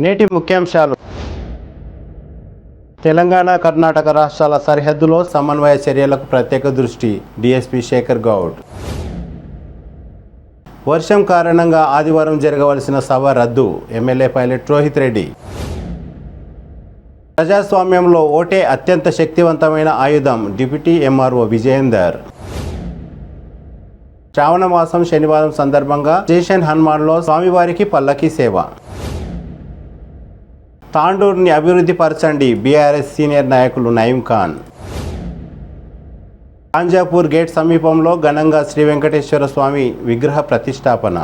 నేటి ముఖ్యాంశాలు. తెలంగాణ కర్ణాటక రాష్ట్రాల సరిహద్దులో సమన్వయ చర్యలకు ప్రత్యేక దృష్టి. డీఎస్పీ శేఖర్ గౌడ్. వర్షం కారణంగా ఆదివారం జరగవలసిన సభ రద్దు. MLA pilot Rohit Reddy. ప్రజాస్వామ్యంలో ఓటే అత్యంత శక్తివంతమైన ఆయుధం. Deputy MRO Vijayender. శ్రావణ మాసం శనివారం సందర్భంగా స్టేషన్ హనుమాన్లో స్వామివారికి పల్లకీ సేవ. తాండూరుని అభివృద్ధి పరచండి. బీఆర్ఎస్ సీనియర్ నాయకులు నయీం ఖాన్. కాంజాపూర్ గేట్ సమీపంలో ఘనంగా శ్రీ వెంకటేశ్వర స్వామి విగ్రహ ప్రతిష్టాపన.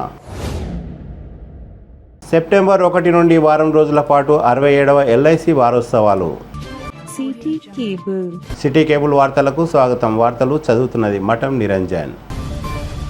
సెప్టెంబర్ 1 నుండి వారం రోజుల పాటు 67వ ఎల్ఐసి వారోత్సవాలు. సిటీ కేబుల్ వార్తలకు స్వాగతం. వార్తలు చదువుతున్నది మఠం నిరంజన్.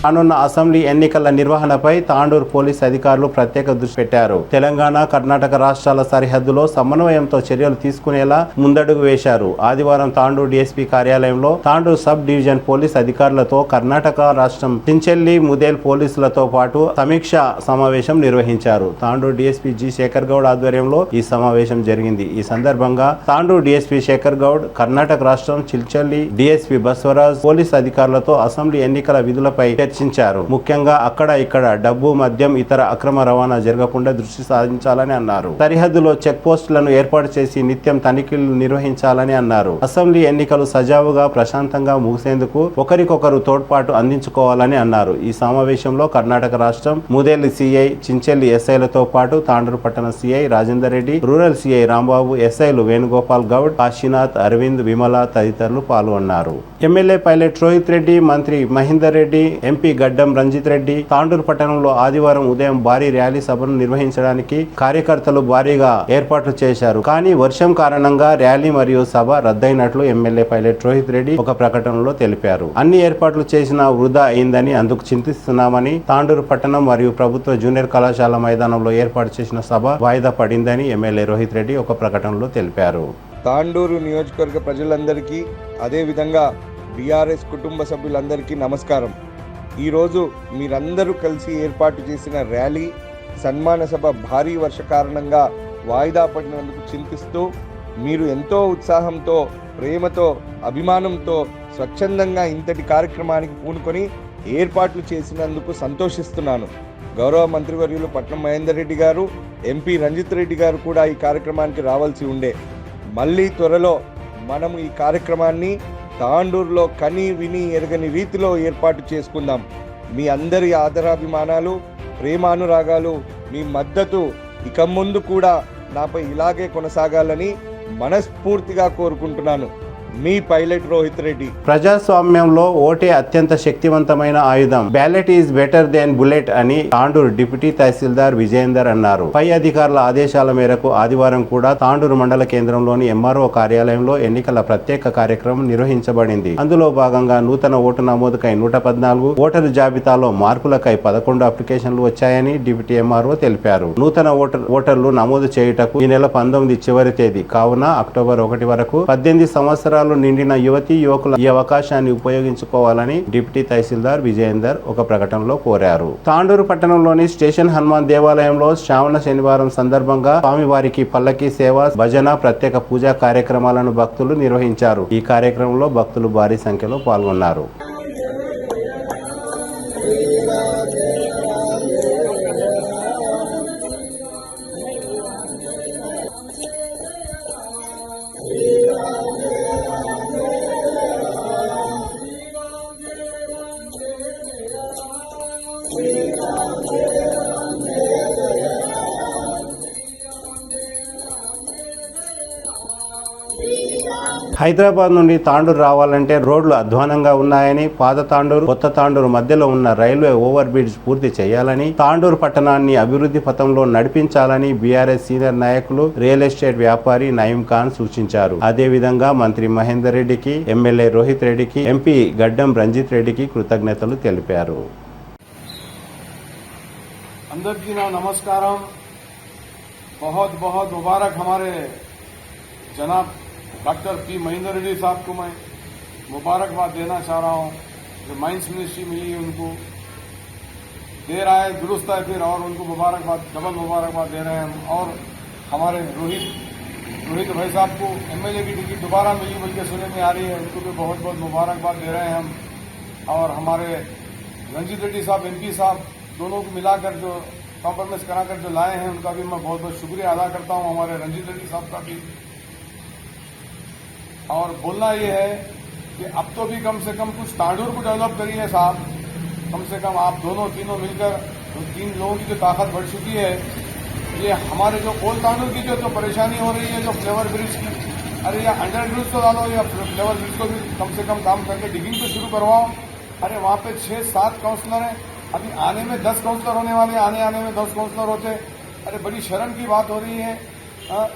రానున్న అసెంబ్లీ ఎన్నికల నిర్వహణపై తాండూరు పోలీస్ అధికారులు ప్రత్యేక దృష్టి పెట్టారు. తెలంగాణ కర్ణాటక రాష్ట్రాల సరిహద్దులో సమన్వయంతో చర్యలు తీసుకునేలా ముందడుగు వేశారు. ఆదివారం తాండూరు డీఎస్పీ కార్యాలయంలో తాండూరు సబ్ డివిజన్ పోలీస్ అధికారులతో కర్ణాటక రాష్ట్రం చించెల్లి ముదేల్ పోలీసులతో పాటు సమీక్ష సమావేశం నిర్వహించారు. తాండూరు డీఎస్పీ జి శేఖర్ గౌడ్ ఆధ్వర్యంలో ఈ సమావేశం జరిగింది. ఈ సందర్భంగా తాండూరు డీఎస్పీ శేఖర్ గౌడ్, కర్ణాటక రాష్ట్రం చించెల్లి డీఎస్పీ బస్వరాజ్ పోలీస్ అధికారులతో అసెంబ్లీ ఎన్నికల విధులపై చర్చించారు. ముఖ్యంగా అక్కడ ఇక్కడ డబ్బు, మద్యం, ఇతర అక్రమ రవాణా జరగకుండా దృష్టి సాధించాలని అన్నారు. సరిహద్దులో చెక్ పోస్టులను ఏర్పాటు చేసి నిత్యం తనిఖీలు నిర్వహించాలని అన్నారు. అసెంబ్లీ ఎన్నికలు సజావుగా ప్రశాంతంగా ముగిసేందుకు ఒకరికొకరు తోడ్పాటు అందించుకోవాలని అన్నారు. ఈ సమావేశంలో కర్ణాటక రాష్ట్రం ముదేల్ సిఐ, చించెల్లి ఎస్ఐలతో పాటు తాండూరు పట్టణ CI Rajender Reddy, rural CI Rambabu, ఎస్ఐలు వేణుగోపాల్ గౌడ్, కాశీనాథ్, అరవింద్, విమల తదితరులు పాల్గొన్నారు. ఎమ్మెల్యే పైలట్ రోహిత్ రెడ్డి, మంత్రి మహేందర్ రెడ్డి, ఎంపీ గడ్డం రంజిత్ రెడ్డి తాండూరు పట్టణంలో ఆదివారం ఉదయం భారీ ర్యాలీ సభను నిర్వహించడానికి కార్యకర్తలు భారీగా ఏర్పాట్లు చేశారు. కానీ వర్షం కారణంగా ర్యాలీ మరియు సభ రద్దయినట్లు ఎమ్మెల్యే పైలట్ రోహిత్ రెడ్డి ఒక ప్రకటనలో తెలిపారు. అన్ని ఏర్పాట్లు చేసినా వృధా అయిందని, అందుకు చింతిస్తున్నామని, తాండూరు పట్టణం మరియు ప్రభుత్వ జూనియర్ కళాశాల మైదానంలో ఏర్పాటు చేసిన సభ వాయిదా పడిందని ఎమ్మెల్యే రోహిత్ రెడ్డి ఒక ప్రకటనలో తెలిపారు. తాండూరు నియోజకవర్గ ప్రజలందరికీ, అదేవిధంగా బీఆర్ఎస్ కుటుంబ సభ్యులందరికీ నమస్కారం. ఈరోజు మీరందరూ కలిసి ఏర్పాటు చేసిన ర్యాలీ, సన్మాన సభ భారీ వర్ష కారణంగా వాయిదా పడినందుకు చింతిస్తూ, మీరు ఎంతో ఉత్సాహంతో, ప్రేమతో, అభిమానంతో స్వచ్ఛందంగా ఇంతటి కార్యక్రమానికి పూనుకొని ఏర్పాట్లు చేసినందుకు సంతోషిస్తున్నాను. గౌరవ మంత్రివర్యులు పట్నం మహేందర్ రెడ్డి గారు, ఎంపీ రంజిత్ రెడ్డి గారు కూడా ఈ కార్యక్రమానికి రావాల్సి ఉండే. మళ్ళీ త్వరలో మనము ఈ కార్యక్రమాన్ని తాండూరులో కని విని ఎరగని రీతిలో ఏర్పాటు చేసుకుందాం. మీ అందరి ఆదరాభిమానాలు, ప్రేమానురాగాలు, మీ మద్దతు ఇక ముందు కూడా నాపై ఇలాగే కొనసాగాలని మనస్ఫూర్తిగా కోరుకుంటున్నాను. మీ పైలట్ రోహిత్ రెడ్డి. ప్రజాస్వామ్యంలో ఓటే అత్యంత శక్తివంతమైన ఆయుధం. Ballot is better than bullet అని తాండూరు డిప్యూటీ తహసీల్దార్ విజయేందర్ అన్నారు. పై అధికారుల ఆదేశాల మేరకు ఆదివారం కూడా తాండూరు మండల కేంద్రంలోని ఎంఆర్ఓ కార్యాలయంలో ఎన్నికల ప్రత్యేక కార్యక్రమం నిర్వహించబడింది. అందులో భాగంగా నూతన ఓటు నమోదుకై 114, ఓటరు జాబితాలో మార్పులకై 11 అప్లికేషన్లు వచ్చాయని డిప్యూటీ ఎంఆర్ఓ తెలిపారు. నూతన ఓటర్లు నమోదు చేయుటకు ఈ నెల 19 చివరి తేదీ కావున అక్టోబర్ 1 వరకు 18 సంవత్సరాలు నిండిన యువతీ యువకులు ఈ అవకాశాన్ని ఉపయోగించుకోవాలని డిప్యూటీ తహసీల్దార్ విజయేందర్ ఒక ప్రకటనలో కోరారు. తాండూరు పట్టణంలోని స్టేషన్ హనుమాన్ దేవాలయంలో శ్రావణ శనివారం సందర్భంగా స్వామివారికి పల్లకీ సేవ, భజన, ప్రత్యేక పూజా కార్యక్రమాలను భక్తులు నిర్వహించారు. ఈ కార్యక్రమంలో భక్తులు భారీ సంఖ్యలో పాల్గొన్నారు. హైదరాబాద్ నుండి తాండూరు రావాలంటే రోడ్లు అధ్వానంగా ఉన్నాయని, పాత తాండూరు, కొత్త తాండూరు మధ్యలో ఉన్న రైల్వే ఓవర్ బ్రిడ్జ్ పూర్తి చేయాలని, తాండూరు పట్టణాన్ని అభివృద్ధి పథంలో నడిపించాలని బీఆర్ఎస్ సీనియర్ నాయకులు, రియల్ ఎస్టేట్ వ్యాపారి నయీం ఖాన్ సూచించారు. అదేవిధంగా మంత్రి మహేందర్ రెడ్డికి, ఎమ్మెల్యే రోహిత్ రెడ్డికి, ఎంపీ గడ్డం రంజిత్ రెడ్డికి కృతజ్ఞతలు తెలిపారు. అందరికీ నా నమస్కారం. बहुत बहुत मुबारक हमारे जनाब डॉक्टर पी महेंदर रेड्डी साहब को मैं मुबारकबाद देना चाह रहा हूं। जो माइंस मिनिस्ट्री मिली उनको दे रहा है, दुरुस्त है फिर, और उनको मुबारकबाद, डबल मुबारकबाद दे रहे हैं हम। और हमारे रोहित भाई साहब को एमएलए की टिकट दोबारा मिली बल्कि सुनने में आ रही है, उनको भी बहुत बहुत मुबारकबाद दे रहे हैं हम। और हमारे रंजीत रेड्डी साहब एमपी साहब दोनों को मिलाकर जो कॉम्प्रोमाइज कराकर जो लाए हैं उनका भी मैं बहुत बहुत शुक्रिया अदा करता हूं, हमारे रंजीत रेड्डी साहब का भी। और बोलना ये है कि अब तो भी कम से कम कुछ तांडूर को डेवलप करिए साहब, कम से कम आप दोनों तीनों मिलकर, तो 3 लोगों की जो ताकत बढ़ चुकी है, ये हमारे जो ओल्ड तांडूर की जो परेशानी हो रही है, जो फ्लेवर ब्रिज की, अरे या अंडर ब्रिज तो डालो या फ्लेवर ब्रिज को भी कम से कम काम करके डिगिंग तो शुरू करवाओ। अरे वहाँ पे 6-7 काउंसलर हैं, अभी आने में 10 काउंसलर होने वाले, आने में 10 काउंसलर होते। अरे बड़ी शर्म की बात हो रही है।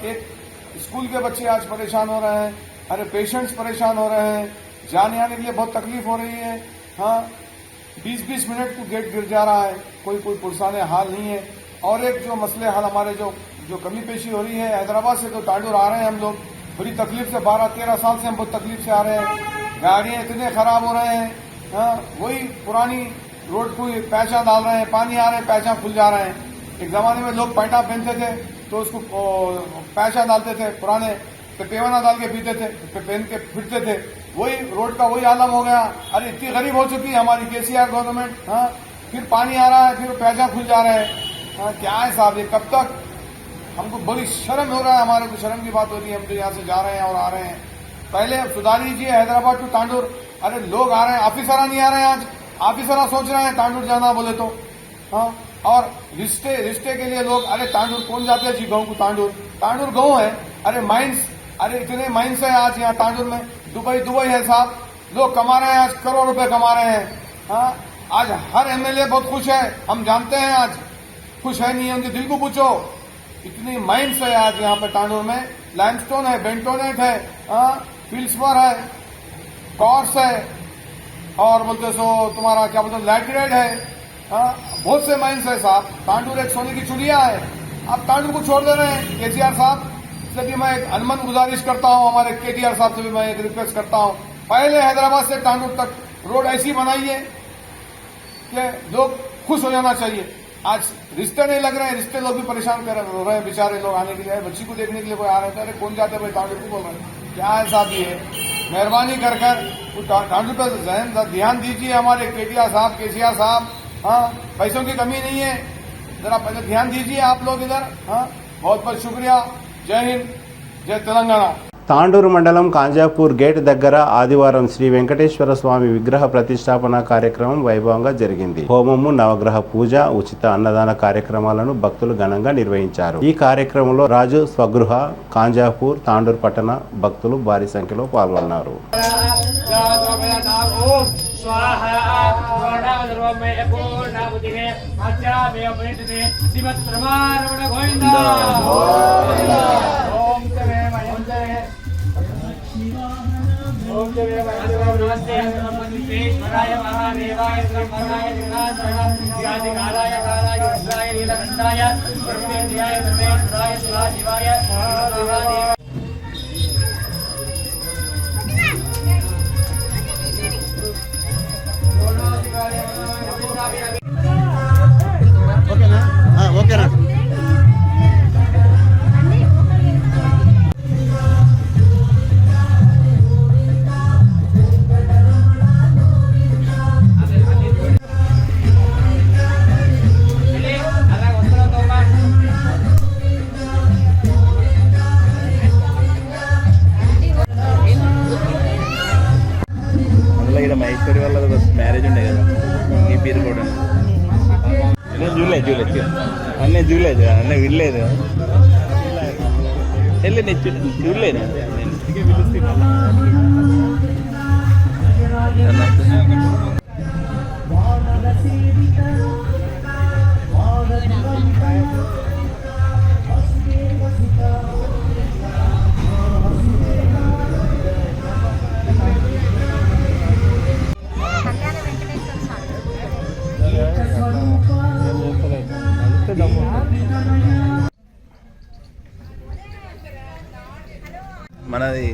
एक स्कूल के बच्चे आज परेशान हो रहे हैं, अरे पेशेंट्स परेशान हो रहे हैं, जाने आने के लिए बहुत तकलीफ हो रही है। 20-20 मिनट को गेट गिर जा रहा है, कोई पुरसाने हाल नहीं है। और एक जो मसले हाल हमारे जो कमी पेशी हो रही है, हैदराबाद से तो तांडूर आ रहे हैं हम लोग बड़ी तकलीफ से, 12-13 साल से हम बहुत तकलीफ से आ रहे हैं। गाड़ियां इतने खराब हो रहे हैं, वही पुरानी रोड को पैचा डाल रहे हैं, पानी आ रहे हैं, पैचा खुल जा रहे हैं। एक जमाने में लोग पैंटा पहनते थे तो उसको पैचा डालते थे, पुराने पेवाना डाल के पीते थे, पहन के फिरते थे, वही रोड का वही आलम हो गया। अरे इतनी गरीब हो चुकी है हमारी केसीआर गवर्नमेंट। फिर पानी आ रहा है, फिर पैसा खुल जा रहा है। क्या है साहब, ये कब तक? हमको बड़ी शर्म हो रहा है, हमारे को शर्म की बात होती है। हम तो यहाँ से जा रहे हैं और आ रहे हैं, पहले सुधार लीजिए हैदराबाद टू तांडूर। अरे लोग आ रहे हैं, ऑफिसर नहीं आ रहे हैं, आज ऑफिसर सोच रहे हैं तांडूर जाना बोले तो। और रिश्ते के लिए लोग, अरे तांडूर कौन जाते हैं जी, गाँव को तांडूर गाँव है। अरे माइंस, अरे इतने माइंस है आज यहाँ तांडूर में। दुबई है साहब, लोग कमा रहे हैं आज, करोड़ रुपए कमा रहे हैं। आज हर एमएलए बहुत खुश है, हम जानते हैं। आज खुश है नहीं है, उनके दिल को पूछो, इतनी माइंस है आज यहाँ पे तांडूर में। लाइमस्टोन है, बेंटोनेट है, फिल्सवर है, कॉर्स है, और बोलते सो तुम्हारा क्या बोलते लैटराइट है। बहुत से माइंस है साहब। तांडूर एक सोने की चिड़िया है, आप तांडूर को छोड़ दे रहे हैं। केसीआर साहब से भी मैं एक अनमन गुजारिश करता हूं, हमारे केटीआर साहब से भी मैं एक रिक्वेस्ट करता हूं, पहले हैदराबाद से तांडूर तक रोड ऐसी बनाइए कि लोग खुश हो जाना चाहिए। आज रिश्ते नहीं लग रहे हैं, रिश्ते लोग भी परेशान कर रहे हैं, बेचारे लोग आने के लिए, बच्ची को देखने के लिए कोई आ रहे थे, अरे कौन जाते भाई तांडूर को बोल रहे हैं। क्या है साहब, ये मेहरबानी कर तांडूर पर ध्यान दीजिए हमारे केटीआर साहब, केसीआर साहब। पैसों की कमी नहीं है, जरा पहले ध्यान दीजिए आप लोग इधर। बहुत बहुत शुक्रिया। जय हिंद, जय तेलंगाना। తాండూరు మండలం కాంజాపూర్ గేట్ దగ్గర ఆదివారం శ్రీ వెంకటేశ్వర స్వామి విగ్రహ ప్రతిష్టాపన కార్యక్రమం వైభవంగా జరిగింది. హోమము, నవగ్రహ పూజ, ఉచిత అన్నదాన కార్యక్రమాలను భక్తులు ఘనంగా నిర్వహించారు. ఈ కార్యక్రమంలో రాజు స్వగృహ, కాంజాపూర్, తాండూరు పట్టణ భక్తులు భారీ సంఖ్యలో పాల్గొన్నారు. ओम नमस्ते विश्वेश्वराय महादेवाय ब्रह्मणाय जगन्नाथाय कालाय रुद्राय नीलकंठाय परमेश्वराय परमेश्वराय शिवाय महादेव। ఓకేనా? ఓకేనా? మహేశ్వరి వాళ్ళ మ్యారేజ్ ఉండే కదా ఈ పేరు కూడా చూడలేదు అన్నీ చూడలేదు అన్నీ వినలేదు వెళ్ళి నేను చూడలేదు మనది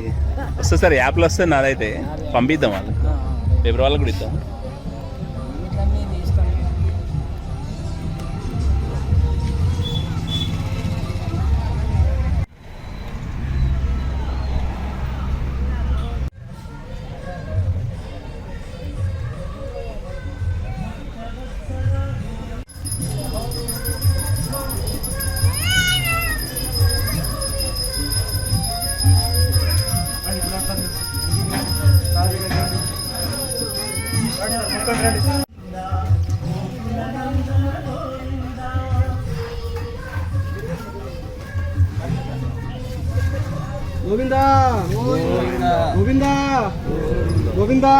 వస్తుంది సార్, యాప్లో వస్తుంది. నాదైతే పంపిద్దాం, వాళ్ళు పేపర్ వాళ్ళకి కూడా ఇద్దాం. గోవిందా గోవిందా గోవిందా గోవిందా గోవిందా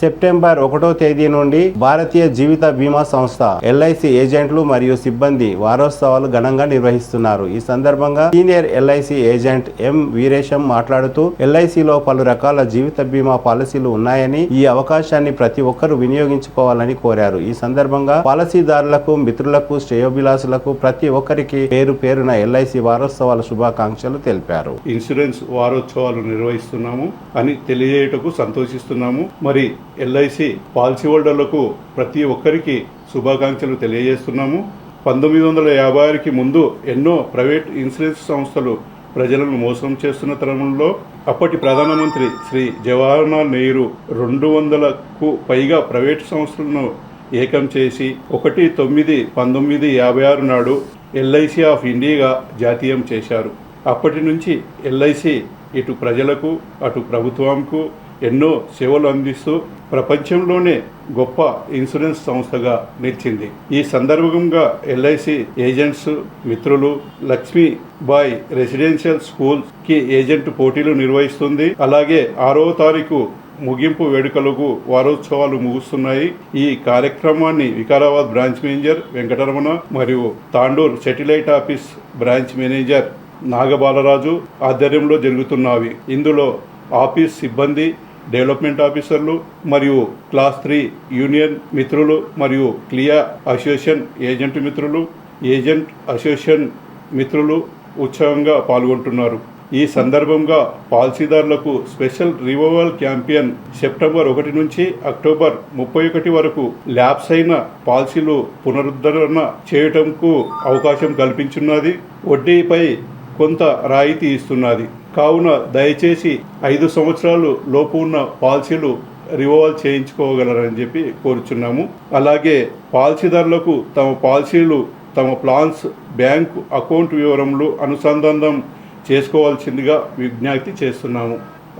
సెప్టెంబర్ 1వ తేదీ నుండి భారతీయ జీవిత బీమా సంస్థ ఎల్ఐసి ఏజెంట్లు మరియు సిబ్బంది వారోత్సవాలు ఘనంగా నిర్వహిస్తున్నారు. ఈ సందర్భంగా సీనియర్ ఎల్ఐసి ఏజెంట్ ఎం వీరేశం మాట్లాడుతూ ఎల్ఐసిలో పలు రకాల జీవిత బీమా పాలసీలు ఉన్నాయని, ఈ అవకాశాన్ని ప్రతి ఒక్కరూ వినియోగించుకోవాలని కోరారు. ఈ సందర్భంగా పాలసీదారులకు, మిత్రులకు, శ్రేయోభిలాషులకు ప్రతి ఒక్కరికి పేరు పేరున ఎల్ఐసి వారోత్సవాల శుభాకాంక్షలు తెలిపారు. ఇన్సూరెన్స్ వారోత్సవాలు నిర్వహిస్తున్నాము అని తెలియజేయటకు సంతోషిస్తున్నాము. మరి ఎల్ఐసి పాలసీ హోల్డర్లకు ప్రతి ఒక్కరికి శుభాకాంక్షలు తెలియజేస్తున్నాము. 1950కి ముందు ఎన్నో ప్రైవేట్ ఇన్సూరెన్స్ సంస్థలు ప్రజలను మోసం చేస్తున్న తరుణంలో అప్పటి ప్రధానమంత్రి శ్రీ జవహర్లాల్ నెహ్రూ 200కు పైగా ప్రైవేట్ సంస్థలను ఏకం చేసి 1/9/1956 నాడు ఎల్ఐసి ఆఫ్ ఇండియాగా జాతీయం చేశారు. అప్పటి నుంచి ఎల్ఐసి ఇటు ప్రజలకు అటు ప్రభుత్వంకు ఎన్నో సేవలు అందిస్తూ ప్రపంచంలోనే గొప్ప ఇన్సూరెన్స్ సంస్థగా నిలిచింది. ఈ సందర్భంగా ఎల్ఐసి ఏజెంట్స్ మిత్రులు లక్ష్మీబాయి రెసిడెన్షియల్ స్కూల్ కి ఏజెంట్ పోటీలు నిర్వహిస్తుంది. అలాగే 6వ తారీఖు ముగింపు వేడుకలకు వారోత్సవాలు ముగుస్తున్నాయి. ఈ కార్యక్రమాన్ని వికారాబాద్ బ్రాంచ్ మేనేజర్ వెంకటరమణ మరియు Tandur satellite office branch manager Nagabalaraju ఆధ్వర్యంలో జరుగుతున్నవి. ఇందులో ఆఫీస్ సిబ్బంది, డెవలప్మెంట్ ఆఫీసర్లు మరియు క్లాస్ 3 యూనియన్ మిత్రులు మరియు క్లియా అసోసియేషన్ ఏజెంట్ మిత్రులు, ఏజెంట్ అసోసియేషన్ మిత్రులు ఉత్సవంగా పాల్గొంటున్నారు. ఈ సందర్భంగా పాలసీదారులకు స్పెషల్ రివోవల్ క్యాంపెయిన్ సెప్టెంబర్ 1 నుంచి అక్టోబర్ 31 వరకు ల్యాప్స్ అయిన పాలసీలు పునరుద్ధరణ చేయటంకు అవకాశం కల్పించున్నది. వడ్డీపై కొంత రాయితీ ఇస్తున్నది. కావున దయచేసి 5 సంవత్సరాలు లోపు ఉన్న పాలసీలు రివోవల్ చేయించుకోగలరని చెప్పి కోరుచున్నాము. అలాగే పాలసీదారులకు తమ పాలసీలు, తమ ప్లాన్స్ బ్యాంకు అకౌంట్ వివరములు అనుసంధానం చేసుకోవాల్సిందిగా విజ్ఞప్తి చేస్తున్నాము.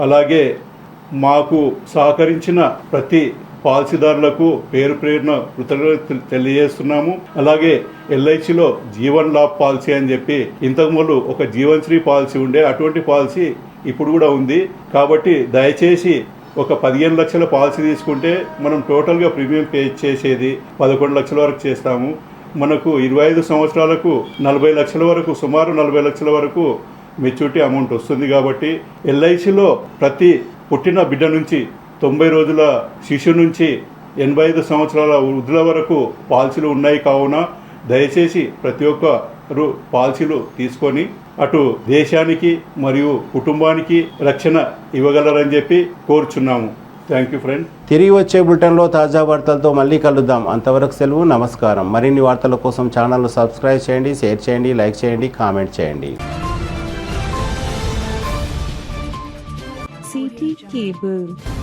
అలాగే మాకు సహకరించిన ప్రతి పాలసీదారులకు పేరు పేరున కృతజ్ఞతలు తెలియజేస్తున్నాము. అలాగే ఎల్ఐసిలో జీవన్ లాభ్ పాలసీ అని చెప్పి ఇంతకుముందు ఒక జీవన్ శ్రీ పాలసీ ఉండే, అటువంటి పాలసీ ఇప్పుడు కూడా ఉంది. కాబట్టి దయచేసి ఒక 15 లక్షల పాలసీ తీసుకుంటే మనం టోటల్గా ప్రీమియం పే చేసేది 11 లక్షల వరకు చేస్తాము. మనకు 25 సంవత్సరాలకు 40 లక్షల వరకు, సుమారు 40 లక్షల వరకు మెచ్యూరిటీ అమౌంట్ వస్తుంది. కాబట్టి ఎల్ఐసిలో ప్రతి పుట్టిన బిడ్డ నుంచి 90 రోజుల శిశు నుంచి 85 సంవత్సరాల వృద్ధుల వరకు పాలసీలు ఉన్నాయి. కావున దయచేసి ప్రతి ఒక్క పాలసీలు తీసుకొని అటు దేశానికి మరియు కుటుంబానికి రక్షణ ఇవ్వగలరని చెప్పి కోరుచున్నాము. Thank you friend. తిరిగి వచ్చే బులెటిన్లో తాజా వార్తలతో మళ్ళీ కలుద్దాం. అంతవరకు సెలవు, నమస్కారం. మరిన్ని వార్తల కోసం ఛానల్ను సబ్స్క్రైబ్ చేయండి, షేర్ చేయండి, లైక్ చేయండి, కామెంట్ చేయండి. CT Cable.